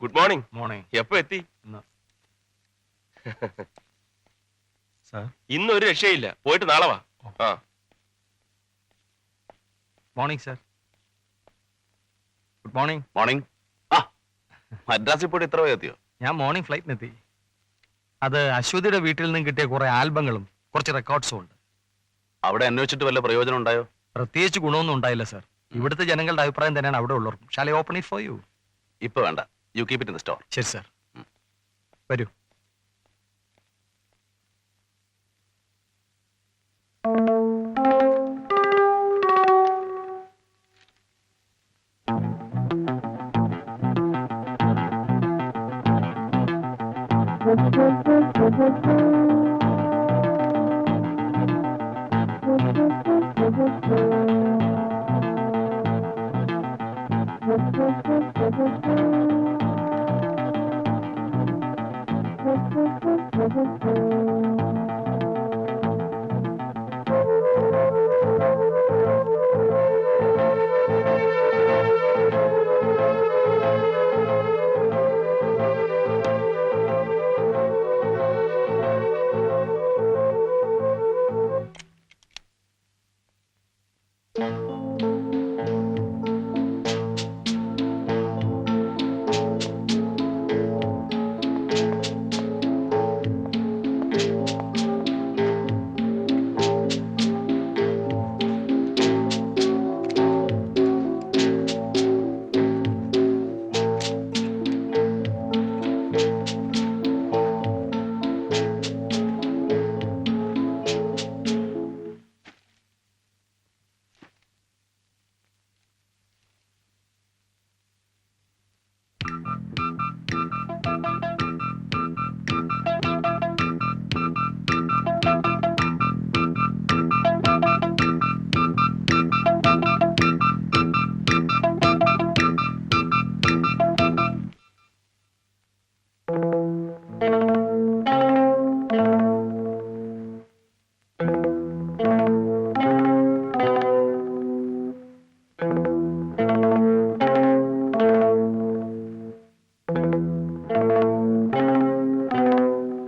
Good morning. Morning എപ്പോ എത്തി? Sir. ഇന്ന് ഒരു രക്ഷയില്ല, പോയിട്ട് നാളെ വാ. ആ morning sir. Good morning. Morning. ആ മദ്രാസിൽ പോയിട്ട് ഇത്ര വരെ എത്തിയോ? ഞാൻ മോർണിംഗ് ഫ്ലൈറ്റിനെത്തി. അത് അശ്വതിയുടെ വീട്ടിൽ നിന്നും കിട്ടിയ കുറെ ആൽബങ്ങളും കുറച്ച് റെക്കോർഡ്സും ഉണ്ട്. അവിടെ അന്വേഷിച്ചിട്ട് വല്ല പ്രയോജനം ഉണ്ടായോ? പ്രത്യേകിച്ച് ഗുണമൊന്നും ഉണ്ടായില്ല സാർ. ഇവിടുത്തെ ജനങ്ങളുടെ അഭിപ്രായം തന്നെയാണ് അവിടെ ഉള്ളവർക്കും. Shall I open it for you? ഇപ്പൊ വേണ്ട, you keep it in the store. ശരി സാർ. വരൂ.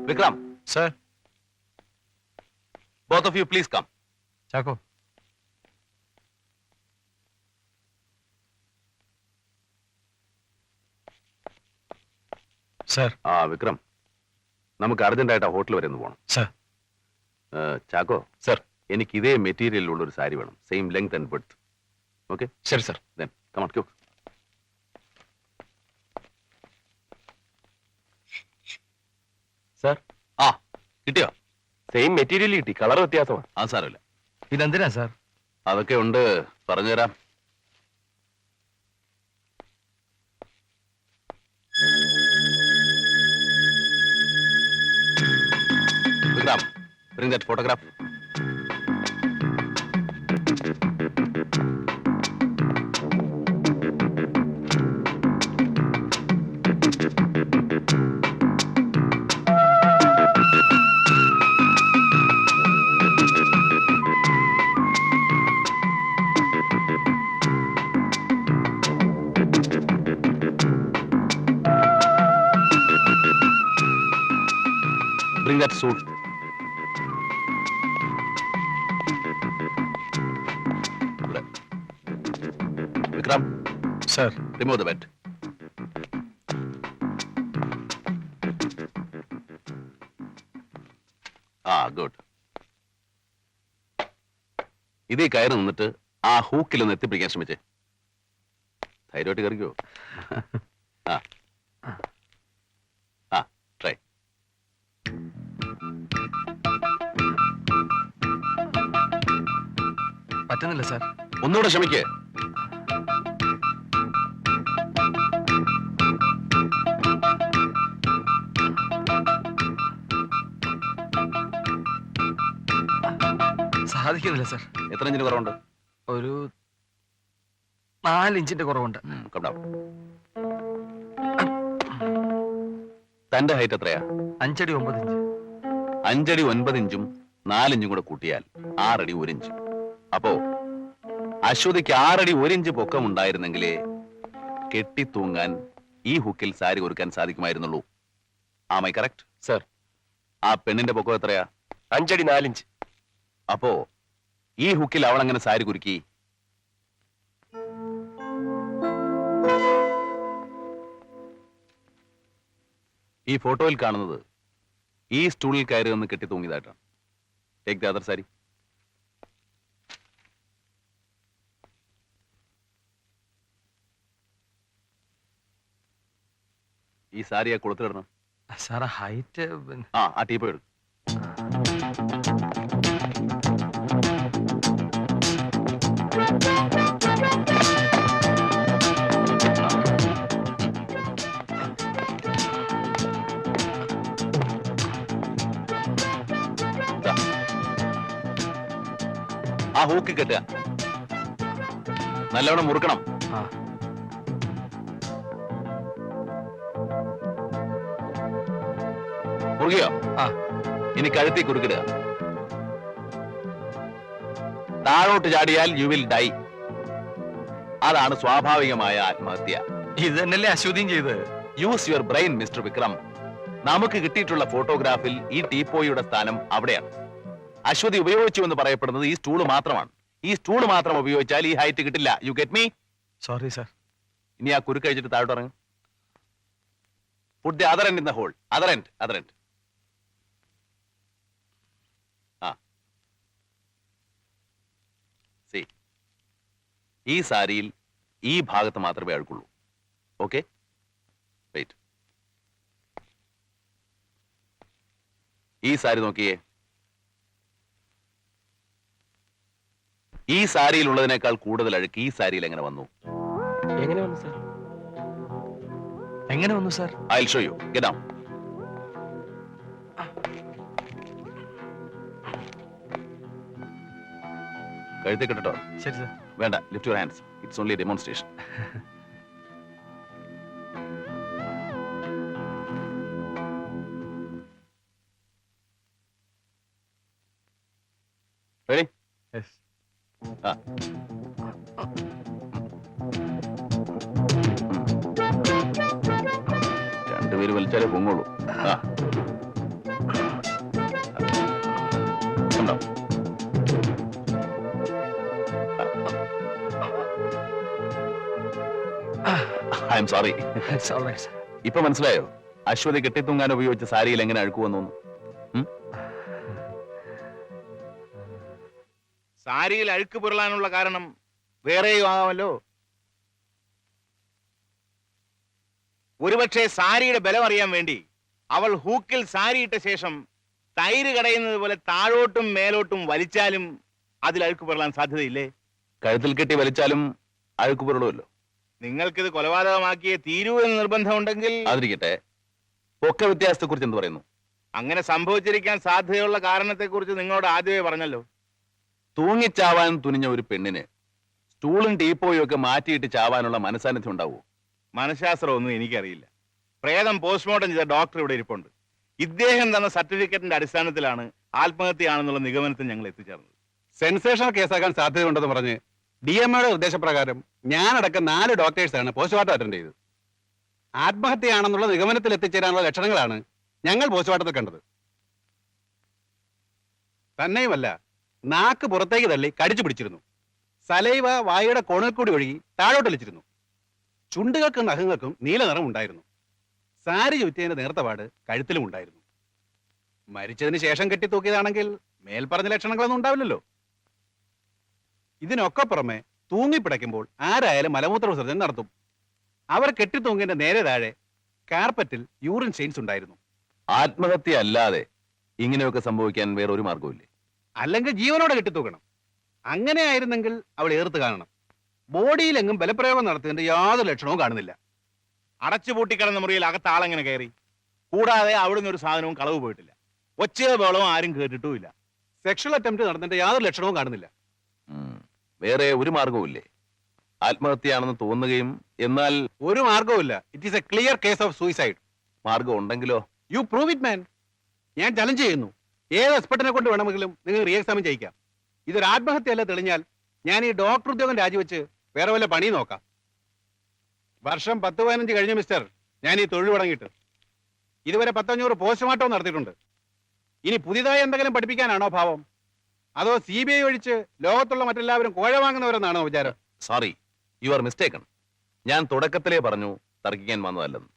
Vikram. Sir. Both of you please come. Chacko. Sir. Vikram, നമുക്ക് അർജന്റായിട്ട് ആ ഹോട്ടൽ വരെ ഒന്ന് പോകണം. സർ. ചാക്കോ സർ, എനിക്ക് ഇതേ മെറ്റീരിയലുള്ള ഒരു സാരി വേണം, same length and width. Okay? ശരി sir. Then come on quick. Sir. ആ കിട്ടിയോ? സെയിം മെറ്റീരിയൽ കിട്ടി, കളർ വ്യത്യാസമാണ്. ആ സാരമില്ല. ഇതെന്തിനാ സാർ? അതൊക്കെ ഉണ്ട്, പറഞ്ഞുതരാം. Vikram, bring that photograph. Bring that suit. Vikram. Sir. Remove the bed. Good. ഇതേ കയറി നിന്നിട്ട് ആ ഹൂക്കിലൊന്ന് എത്തിപ്പിടിക്കാൻ ശ്രമിച്ചേ. ധൈര്യമായിട്ട് കയറിക്കോ. ട്രൈ. പറ്റുന്നില്ല സാർ. ഒന്നുകൂടെ ശ്രമിക്കേ. സാധിക്കുന്നില്ല സാർ. എത്ര ഇഞ്ചിന് കുറവുണ്ട്? ഒരു 4 ഇഞ്ചിന്റെ കുറവുണ്ട്. തന്റെ ഹൈറ്റ് എത്രയാ? 5 അടി 9 ഇഞ്ച്. 5 അടി 9 ഇഞ്ചും 4 ഇഞ്ചും കൂടെ കൂട്ടിയാൽ 6 അടി 1 ഇഞ്ച്. അപ്പോ അശ്വതിക്ക് 6 അടി 1 ഇഞ്ച് പൊക്കം ഉണ്ടായിരുന്നെങ്കിലേ കെട്ടിത്തൂങ്ങാൻ ഈ ഹുക്കിൽ സാരി ഒരുക്കാൻ സാധിക്കുമായിരുന്നുള്ളൂ. ആമൈ കറക്റ്റ്? സർ. ആ പെണ്ണിന്റെ പൊക്കം എത്രയാ? 5 അടി 4 ഇഞ്ച്. അപ്പോ ഈ ഹുക്കിൽ അവൾ അങ്ങനെ സാരി കുരുക്കി? ഈ ഫോട്ടോയിൽ കാണുന്നത് ഈ സ്റ്റൂളിൽ കയറി നിന്ന് കെട്ടി തൂങ്ങിയതായിട്ടാണ്. Take the other sari. ഈ സാരി ആ കൊടുത്തിടണം. സാറേ ഹൈറ്റ് ആ ടീപ്പോ എടുക്കും. ആ ഹൂക്ക് കെട്ടുക, നല്ലവണ്ണം മുറുക്കണം. ആ മുറുകിയോ? ആ ഇനി കഴുത്തി കുറുക്കിടുക. താഴോട്ട് ചാടിയാൽ യു വിൽ ഡൈ. അതാണ് സ്വാഭാവികമായ ആത്മഹത്യ. ഇത് തന്നെയല്ലേ അശ്വതിയും ചെയ്ത്. Use your brain mister Vikram. നമുക്ക് കിട്ടിയിട്ടുള്ള ഫോട്ടോഗ്രാഫിൽ ഈ ടീപ്പോയുടെ സ്ഥാനം അവിടെയാണ്. അശ്വതി ഉപയോഗിച്ചു എന്ന് പറയപ്പെടുന്നത് ഈ സ്റ്റൂള് മാത്രമാണ്. ഈ സ്റ്റൂള് മാത്രം ഉപയോഗിച്ചാൽ ഈ ഹൈറ്റ് കിട്ടില്ല. You get me? Sorry sir. ഇനി ആ കുരുക്ക് കഴിച്ചിട്ട് താഴോട്ട് ഇറങ്ങും. Put the other end in the hole. Other end. ആ സി, ഈ സാരിയിൽ ഈ ഭാഗത്ത് മാത്രമേ അഴുക്കുള്ളൂ. Okay, wait. ഈ സാരി നോക്കിയേ. ഈ സാരിയിൽ ഉള്ളതിനേക്കാൾ കൂടുതൽ അഴുക്ക് ഈ സാരിയിൽ എങ്ങനെ വന്നു? എങ്ങനെ വന്നു സാർ? എങ്ങനെ വന്നു sir? I'll show you. Get down. കഴുത്തി കിട്ടോ? ശരി സാർ. വേണ്ട, lift your hands. It's only demonstration. Ready? Yes. ആ. രണ്ടുപേര് വലിച്ചാലേ പൊങ്ങുള്ളൂ. ആ. കണ്ടോ? I am sorry. It's all right, sir. ഇപ്പൊ മനസ്സിലായോ അശ്വതി കെട്ടിത്തൂങ്ങാൻ ഉപയോഗിച്ച സാരിയിൽ എങ്ങനെ അഴുക്ക് വന്നു? സാരിയിൽ അഴുക്ക് പുരളാനുള്ള കാരണം വേറെയും ആകാമല്ലോ. ഒരുപക്ഷെ സാരിയുടെ ബലം അറിയാൻ വേണ്ടി അവൾ ഹൂക്കിൽ സാരി ഇട്ട ശേഷം തൈര് കടയുന്നത് പോലെ താഴോട്ടും മേലോട്ടും വലിച്ചാലും അതിൽ അഴുക്ക് പുരളാൻ സാധ്യതയില്ലേ? കഴുത്തിൽ കെട്ടി വലിച്ചാലും അഴുക്ക് പുരളുമല്ലോ. നിങ്ങൾക്കിത് കൊലപാതകമാക്കിയേ തീരൂ എന്ന് നിർബന്ധമുണ്ടെങ്കിൽ അതിരിക്കട്ടെ, പൊക്ക വ്യത്യാസത്തെ കുറിച്ച് എന്ത് പറയുന്നു? അങ്ങനെ സംഭവിച്ചിരിക്കാൻ സാധ്യതയുള്ള കാരണത്തെക്കുറിച്ച് നിങ്ങളോട് ആദ്യമേ പറഞ്ഞല്ലോ. തൂങ്ങിച്ചാവാൻ തുനിഞ്ഞ ഒരു പെണ്ണിന് സ്റ്റൂളും ടീപ്പോയും ഒക്കെ മാറ്റിയിട്ട് ചാവാനുള്ള മനസാന്നിധ്യം ഉണ്ടാവൂ? മനഃശാസ്ത്രമൊന്നും എനിക്കറിയില്ല. പ്രേതം പോസ്റ്റ്മോർട്ടം ചെയ്ത ഡോക്ടർ ഇവിടെ ഇരിപ്പുണ്ട്. ഇദ്ദേഹം തന്ന സർട്ടിഫിക്കറ്റിന്റെ അടിസ്ഥാനത്തിലാണ് ആത്മഹത്യയാണെന്നുള്ള നിഗമനത്തിൽ ഞങ്ങൾ എത്തിച്ചേർന്നത്. സെൻസേഷണൽ കേസാക്കാൻ സാധ്യതയുണ്ടെന്ന് പറഞ്ഞ് DMOയുടെ നിർദ്ദേശപ്രകാരം ഞാനടക്കം 4 ഡോക്ടേഴ്സാണ് പോസ്റ്റ്മോർട്ടം അറ്റൻഡ് ചെയ്തത്. ആത്മഹത്യയാണെന്നുള്ള നിഗമനത്തിൽ എത്തിച്ചേരാനുള്ള ലക്ഷണങ്ങളാണ് ഞങ്ങൾ പോസ്റ്റ്മോർട്ടത്തിൽ കണ്ടത്. തന്നെയുമല്ല, നാക്ക് പുറത്തേക്ക് തള്ളി കടിച്ചു പിടിച്ചിരുന്നു. സലൈവ വായുടെ കോണിൽ കൂടി ഒഴുകി താഴോട്ടൊലിച്ചിരുന്നു. ചുണ്ടുകൾക്കും നഖങ്ങൾക്കും നീല നിറം ഉണ്ടായിരുന്നു. സാരി ചുറ്റിയതിന്റെ നേർത്തപാട് കഴുത്തിലും ഉണ്ടായിരുന്നു. മരിച്ചതിന് ശേഷം കെട്ടിത്തൂക്കിയതാണെങ്കിൽ മേൽപ്പറഞ്ഞ ലക്ഷണങ്ങളൊന്നും ഉണ്ടാവില്ലല്ലോ. ഇതിനൊക്കെ പുറമെ തൂങ്ങിപ്പിടയ്ക്കുമ്പോൾ ആരായാലും മലമൂത്ര വിസർജനം നടത്തും. അവർ കെട്ടിത്തൂങ്ങിന്റെ നേരെ താഴെ കാർപ്പറ്റിൽ യൂറിൻ സ്റ്റെയിൻസ് ഉണ്ടായിരുന്നു. ആത്മഹത്യ അല്ലാതെ ഇങ്ങനെയൊക്കെ സംഭവിക്കാൻ വേറെ ഒരു മാർഗമില്ലേ? അല്ലെങ്കിൽ ജീവനോടെ കെട്ടിത്തൂക്കണം. അങ്ങനെ ആയിരുന്നെങ്കിൽ അവൾ ഏർത്ത് കാണണം. ബോഡിയിലെങ്ങും ബലപ്രയോഗം നടത്തിയതിന്റെ യാതൊരു ലക്ഷണവും കാണുന്നില്ല. അടച്ചുപൂട്ടിക്കിടന്ന മുറിയിൽ അകത്ത് ആളെങ്ങനെ കയറി? കൂടാതെ അവിടുന്ന് ഒരു സാധനവും കളവ് പോയിട്ടില്ല. ഒച്ചയോ ബഹളവും ആരും കേട്ടിട്ടുമില്ല. സെക്ഷൽ അറ്റംപ്റ്റ് നടന്നതിന്റെ യാതൊരു ലക്ഷണവും കാണുന്നില്ല. വേറെ ഒരു മാർഗവുമില്ലേ? ആത്മഹത്യയാണെന്ന് തോന്നുകയും എന്നാൽ ഒരു മാർഗവുമില്ല. It is A clear case of suicide. മാർഗം ഉണ്ടെങ്കിലോ? U prove it man. ഞാൻ ചലഞ്ച് ചെയ്യുന്നു. ഏത് എക്സ്പെർട്ടിനെ കൊണ്ട് വേണമെങ്കിലും നിങ്ങൾ റീ എക്സാമിൻ ചെയ്യിക്കാം. ഇതൊരു ആത്മഹത്യയല്ല തെളിഞ്ഞാൽ ഞാൻ ഈ ഡോക്ടർ ഉദ്യോഗം രാജിവെച്ച് വേറെ വല്ല പണി നോക്കാം. വർഷം 10-15 കഴിഞ്ഞു മിസ്റ്റർ. ഞാൻ ഈ തൊഴിൽ തുടങ്ങിയിട്ട്. ഇതുവരെ 500 പോസ്റ്റ്മോർട്ടം നടത്തിയിട്ടുണ്ട്. ഇനി പുതിയതായി എന്തെങ്കിലും പഠിപ്പിക്കാനാണോ ഭാവം? അതോ CBI ഒഴിച്ച് ലോകത്തുള്ള മറ്റെല്ലാവരും കോഴ വാങ്ങുന്നവരെന്നാണോ വിചാരം? Sorry, you are mistaken. ഞാൻ തുടക്കത്തിലേ പറഞ്ഞു തർക്കിക്കാൻ വന്നതല്ലെന്ന്.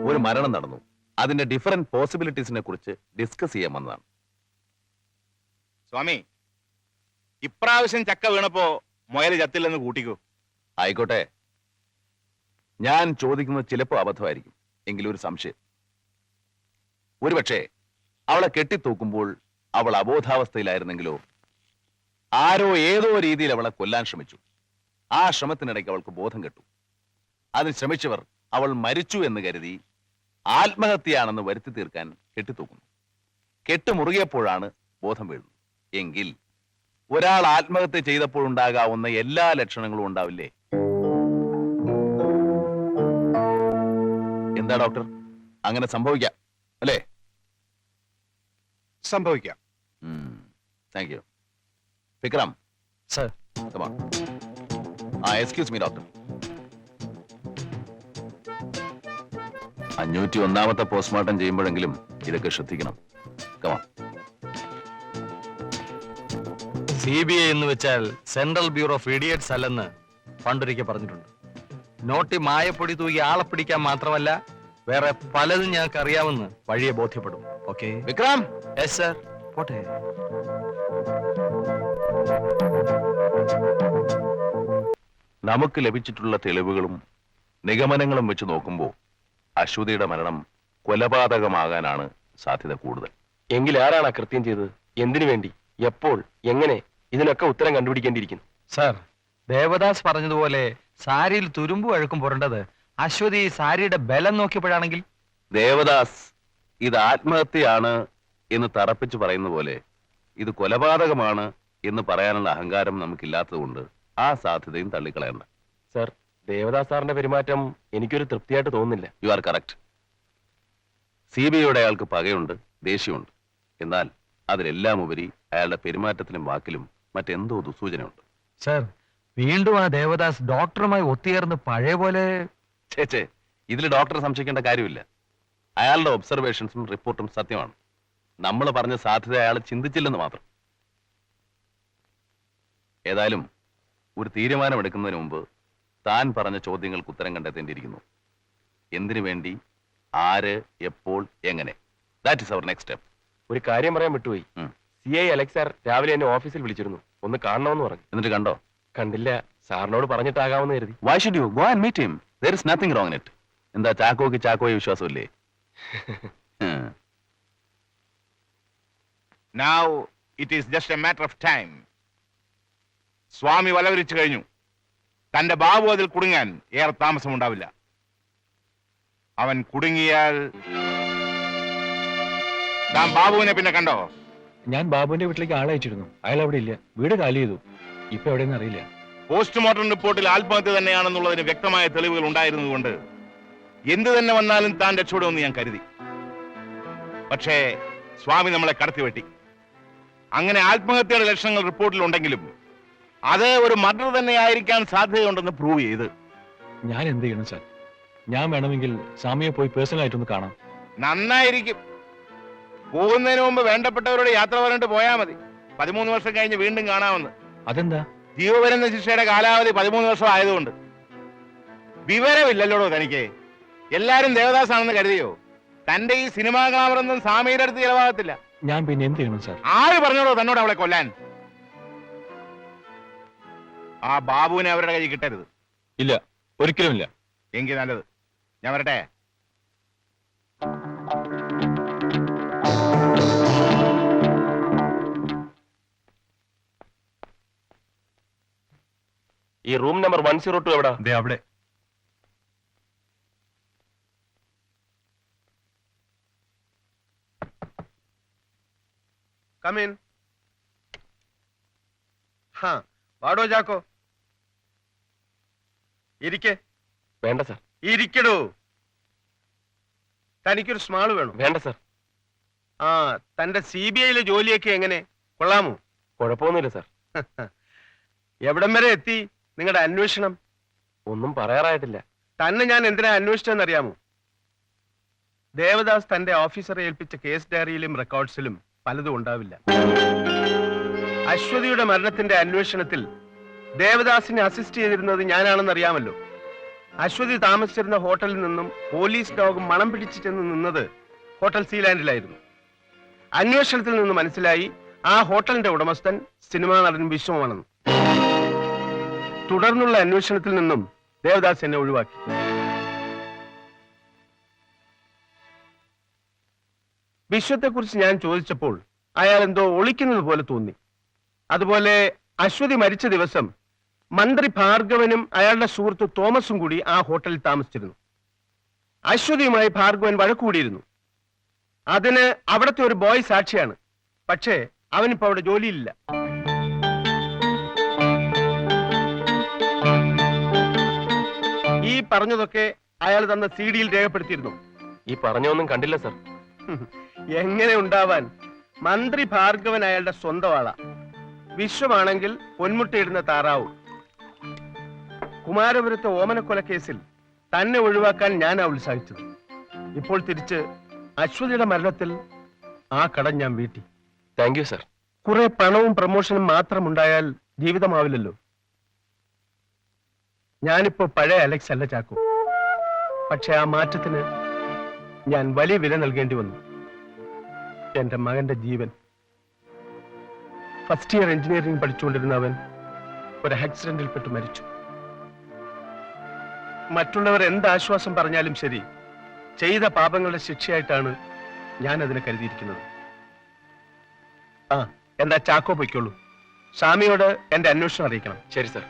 ഒരു മരണം നടന്നു, അതിന്റെ ഡിഫറെന്റ് പോസിബിലിറ്റീസിനെ കുറിച്ച് ഡിസ്കസ് ചെയ്യാൻ വന്നതാണ്. സ്വാമി, ഇപ്രാവശ്യം ചക്ക വീണപ്പോ മുയല് ചത്തില്ലെന്ന് കൂട്ടിക്കോ. ആയിക്കോട്ടെ, ഞാൻ ചോദിക്കുന്നത് ചിലപ്പോൾ അബദ്ധമായിരിക്കും. എങ്കിലും ഒരു സംശയം. ഒരുപക്ഷെ അവളെ കെട്ടിത്തൂക്കുമ്പോൾ അവൾ അബോധാവസ്ഥയിലായിരുന്നെങ്കിലോ? ആരോ ഏതോ രീതിയിൽ അവളെ കൊല്ലാൻ ശ്രമിച്ചു. ആ ശ്രമത്തിനിടയ്ക്ക് അവൾക്ക് ബോധം കെട്ടു. അതിന് ശ്രമിച്ചവർ അവൾ മരിച്ചു എന്ന് കരുതി ആത്മഹത്യയാണെന്ന് വരുത്തി തീർക്കാൻ കെട്ടിത്തൂക്കുന്നു. കെട്ടുമുറുകിയപ്പോഴാണ് ബോധം വീഴുന്നത്. എങ്കിൽ ഒരാൾ ആത്മഹത്യ ചെയ്തപ്പോഴുണ്ടാകാവുന്ന എല്ലാ ലക്ഷണങ്ങളും ഉണ്ടാവില്ലേ? എന്താ ഡോക്ടർ, അങ്ങനെ സംഭവിക്കാം അല്ലേ? സംഭവിക്കാം. Thank you. Vikram sir. Excuse me doctor. 501ാമത്തെ പോസ്റ്റ്മോർട്ടം ചെയ്യുമ്പോഴെങ്കിലും ഇതൊക്കെ ശ്രദ്ധിക്കണം. കമാ. CBI എന്ന് വെച്ചാൽ സെൻട്രൽ ബ്യൂറോ ഓഫ് ഇഡിയറ്റ്സ് അല്ലെന്ന് പണ്ടൊരിക്കൽ പറഞ്ഞിട്ടുണ്ട്. നോട്ടി മായപ്പൊടി തൂക്കി ആളെ പിടിക്കാൻ മാത്രമല്ല, വേറെ പലതും ഞങ്ങൾക്ക് അറിയാമെന്ന് വഴിയെ ബോധ്യപ്പെടും. ഓക്കെ വിക്രം. Yes sir. പോട്ടെ. നമുക്ക് ലഭിച്ചിട്ടുള്ള തെളിവുകളും നിഗമനങ്ങളും വെച്ച് നോക്കുമ്പോൾ അശ്വതിയുടെ മരണം കൊലപാതകമാകാനാണ് സാധ്യത കൂടുതൽ. എങ്കിൽ ആരാണ് കൃത്യം ചെയ്തത്? എന്തിനു വേണ്ടി? എപ്പോൾ? എങ്ങനെ? ഇതിനൊക്കെ ഉത്തരം കണ്ടുപിടിക്കേണ്ടിയിരിക്കുന്നു. സർ, ദേവദാസ് പറഞ്ഞതുപോലെ സാരിയിൽ തുരുമ്പ് അഴുക്കും പുരണ്ടത് അശ്വതി സാരിയുടെ ബലം നോക്കിയപ്പോഴാണെങ്കിൽ? ദേവദാസ് ഇത് ആത്മഹത്യയാണ് എന്ന് തറപ്പിച്ച് പറയുന്ന പോലെ ഇത് കൊലപാതകമാണ് എന്ന് പറയാനുള്ള അഹങ്കാരം നമുക്കില്ലാത്തതുകൊണ്ട് ആ സാധ്യതയും തള്ളിക്കളയണ്ട. സർ, ദേവദാസ് സാറിന്റെ പെരുമാറ്റം എനിക്കൊരു തൃപ്തിയായിട്ട് തോന്നുന്നില്ല. You are correct. CBIയോടെ അയാൾക്ക് പകയുണ്ട്, ദേഷ്യമുണ്ട്. എന്നാൽ അതിലെല്ലാം ഉപരി അയാളുടെ പെരുമാറ്റത്തിലും വാക്കിലും മറ്റെന്തോ ദുസൂചനയുണ്ട്. സർ, വീണ്ടും ആ ദേവദാസ് ഡോക്ടറുമായി ഒത്തുചേർന്ന് പഴയ പോലെ. ചേച്ചേ, ഇതിൽ ഡോക്ടറെ സംശയിക്കേണ്ട കാര്യമില്ല. അയാളുടെ ഒബ്സർവേഷൻസും റിപ്പോർട്ടും സത്യമാണ്. നമ്മൾ പറഞ്ഞ സാധ്യത അയാൾ ചിന്തിച്ചില്ലെന്ന് മാത്രം. ഏതായാലും ഒരു തീരുമാനമെടുക്കുന്നതിന് മുമ്പ് താൻ പറഞ്ഞ ചോദ്യങ്ങൾക്ക് ഉത്തരം കണ്ടെത്തേണ്ടിയിരിക്കുന്നു. എന്തിനു വേണ്ടി, ആര്, എപ്പോൾ, എങ്ങനെ? That is our next step. ഒരു കാര്യം പറയാൻ വിട്ടുപോയി. CI അലക്സ് സാർ രാവിലെ എന്നെ ഓഫീസിൽ വിളിച്ചിരുന്നു. ഒന്ന് കാണണമെന്ന് പറഞ്ഞു. എന്നിട്ട് കണ്ടോ? കണ്ടില്ല. സാറിനോട് പറഞ്ഞിട്ടാകാമെന്ന് കരുതി. Why should you go and meet him? There is nothing wrong in it. എന്താ ചാക്കോയ്ക്ക് ചാക്കോയെ വിശ്വാസമില്ലേ? Now it is just a matter of time. സ്വാമി വലവരിച്ചു കഴിഞ്ഞു. തന്റെ ബാബു അതിൽ കുടുങ്ങാൻ ഏറെ താമസമുണ്ടാവില്ല. അവൻ കുടുങ്ങിയാൽ താൻ ബാബുവിനെ പിന്നെ കണ്ടോ? ഞാൻ ബാബുവിന്റെ വീട്ടിലേക്ക് ആളെ അയച്ചിരുന്നു. അയാൾ അവിടെ ഇല്ല. വീട് കാലി ചെയ്തു. ഇപ്പൊ എവിടെയെന്ന് അറിയില്ല. പോസ്റ്റ്മോർട്ടം റിപ്പോർട്ടിൽ ആത്മഹത്യ തന്നെയാണെന്നുള്ളതിന് വ്യക്തമായ തെളിവുകൾ ഉണ്ടായിരുന്നതുകൊണ്ട് എന്തു തന്നെ വന്നാലും താൻ രക്ഷപ്പെടുമെന്ന് ഞാൻ കരുതി. പക്ഷേ സ്വാമി നമ്മളെ കടത്തിവെട്ടി. അങ്ങനെ ആത്മഹത്യയുടെ ലക്ഷണങ്ങൾ റിപ്പോർട്ടിലുണ്ടെങ്കിലും അത് ഒരു മർഡർ തന്നെ ആയിരിക്കാൻ സാധ്യതയുണ്ടെന്ന് പ്രൂവ് ചെയ്ത്. ഞാൻ എന്ത് ചെയ്യണം സാർ? ഞാൻ വേണമെങ്കിൽ സ്വാമിയെ പോയി പേഴ്സണൽ ആയിട്ടൊന്ന് കാണാം. നന്നായിരിക്കും. പോകുന്നതിന് മുമ്പ് വേണ്ടപ്പെട്ടവരോട് യാത്ര പറഞ്ഞിട്ട് പോയാൽ മതി. 13 വർഷം കഴിഞ്ഞ് വീണ്ടും കാണാമെന്ന്. അതെന്താ? ജീവപര്യന്ത ശിക്ഷയുടെ കാലാവധി 13 വർഷം ആയതുകൊണ്ട്. വിവരമില്ലല്ലോടോ തനിക്ക്. എല്ലാരും ദേവദാസാണെന്ന് കരുതിയോ? തന്റെ ഈ സിനിമാ ഗ്ലാമറൊന്നും സ്വാമിയുടെ അടുത്ത് ചിലവാകത്തില്ല. ഞാൻ പിന്നെ എന്ത് ചെയ്യണം സാർ? ആര് പറഞ്ഞോടോ തന്നോട് അവളെ കൊല്ലാൻ? ആ ബാബുവിനെ അവരുടെ കയ്യിൽ കിട്ടരുത്. ഇല്ല, ഒരിക്കലുമില്ല. എങ്കിൽ നല്ലത്. ഞാൻ വരട്ടെ. ഈ റൂം നമ്പർ 102 എവിടാ? അവിടെ. Come in. വാടോ ചാക്കോ, ഇരിക്കേ. വേണ്ട സാർ. ഇരിക്കടോ. തനിക്കൊരു സ്മാള് വേണം? വേണ്ട സാർ. തന്റെ CBIയിലെ ജോലിയൊക്കെ എങ്ങനെ? കൊള്ളാമോ? കുഴപ്പമൊന്നുമില്ല സാർ. എവിടം വരെ എത്തി നിങ്ങളുടെ അന്വേഷണം? ഒന്നും പറയാറായിട്ടില്ല. തന്നെ ഞാൻ എന്തിനാ അന്വേഷിച്ചതെന്നറിയാമോ? ദേവദാസ് തന്റെ ഓഫീസറെ ഏൽപ്പിച്ച കേസ് ഡയറിയിലും റെക്കോർഡ്സിലും പലതും ഉണ്ടാവില്ല. അശ്വതിയുടെ മരണത്തിന്റെ അന്വേഷണത്തിൽ ദേവദാസിനെ അസിസ്റ്റ് ചെയ്തിരുന്നത് ഞാനാണെന്ന് അറിയാമല്ലോ. അശ്വതി താമസിച്ചിരുന്ന ഹോട്ടലിൽ നിന്നും പോലീസ് ഡോഗ് മണം പിടിച്ചു ചെന്ന് നിന്നത് ഹോട്ടൽ സീലാൻഡിലായിരുന്നു. അന്വേഷണത്തിൽ നിന്ന് മനസ്സിലായി ആ ഹോട്ടലിന്റെ ഉടമസ്ഥൻ സിനിമാ നടൻ വിശ്വമാണെന്ന്. തുടർന്നുള്ള അന്വേഷണത്തിൽ നിന്നും ദേവദാസ് എന്നെ ഒഴിവാക്കി. വിശ്വത്തെക്കുറിച്ച് ഞാൻ ചോദിച്ചപ്പോൾ അയാൾ എന്തോ ഒളിക്കുന്നത് പോലെ തോന്നി. അതുപോലെ അശ്വതി മരിച്ച ദിവസം മന്ത്രി ഭാർഗവനും അയാളുടെ സുഹൃത്ത് തോമസും കൂടി ആ ഹോട്ടലിൽ താമസിച്ചിരുന്നു. അശ്വതിയുമായി ഭാർഗവൻ വഴക്കുകൂടിയിരുന്നു. അതിന് അവിടുത്തെ ഒരു ബോയ് സാക്ഷിയാണ്. പക്ഷേ അവനിപ്പോ അവിടെ ജോലിയില്ല. ഈ പറഞ്ഞതൊക്കെ അയാൾ തന്ന CD-യിൽ രേഖപ്പെടുത്തിയിരുന്നു. ഈ പറഞ്ഞൊന്നും കണ്ടില്ല സർ. എങ്ങനെ ഉണ്ടാവാൻ? മന്ത്രി ഭാർഗവൻ അയാളുടെ സ്വന്തം ആളാ. വിശ്വമാണെങ്കിൽ പൊന്മുട്ടയിടുന്ന താറാവും. കുമാരപുരത്തെ ഓമനക്കൊല കേസിൽ തന്നെ ഒഴിവാക്കാൻ ഞാനാ ഉത്സാഹിച്ചത്. ഇപ്പോൾ തിരിച്ച് അശ്വതിയുടെ മരണത്തിൽ ആ കടം ഞാൻ വീട്ടി. Thank you sir. കുറെ പണവും പ്രമോഷനും മാത്രം ഉണ്ടായാൽ ജീവിതമാവില്ലല്ലോ. ഞാനിപ്പോ പഴയ അലക്സ് അല്ല ചാക്കോ. പക്ഷെ ആ മാറ്റത്തിന് ഞാൻ വലിയ വില നൽകേണ്ടി വന്നു. എന്റെ മകന്റെ ജീവൻ. ഫസ്റ്റ് ഇയർ എഞ്ചിനീയറിംഗ് പഠിച്ചുകൊണ്ടിരുന്ന അവൻ ഒരു ആക്സിഡന്റിൽ പെട്ട് മരിച്ചു. മറ്റുള്ളവർ എന്ത് ആശ്വാസം പറഞ്ഞാലും ശരി, ചെയ്ത പാപങ്ങളുടെ ശിക്ഷയായിട്ടാണ് ഞാൻ അതിനെ കരുതിയിരിക്കുന്നത്. എന്താ ചാക്കോ പൊയ്ക്കോളൂ. സ്വാമിയോട് എന്റെ അന്വേഷണം അറിയിക്കണം. ശരി സർ.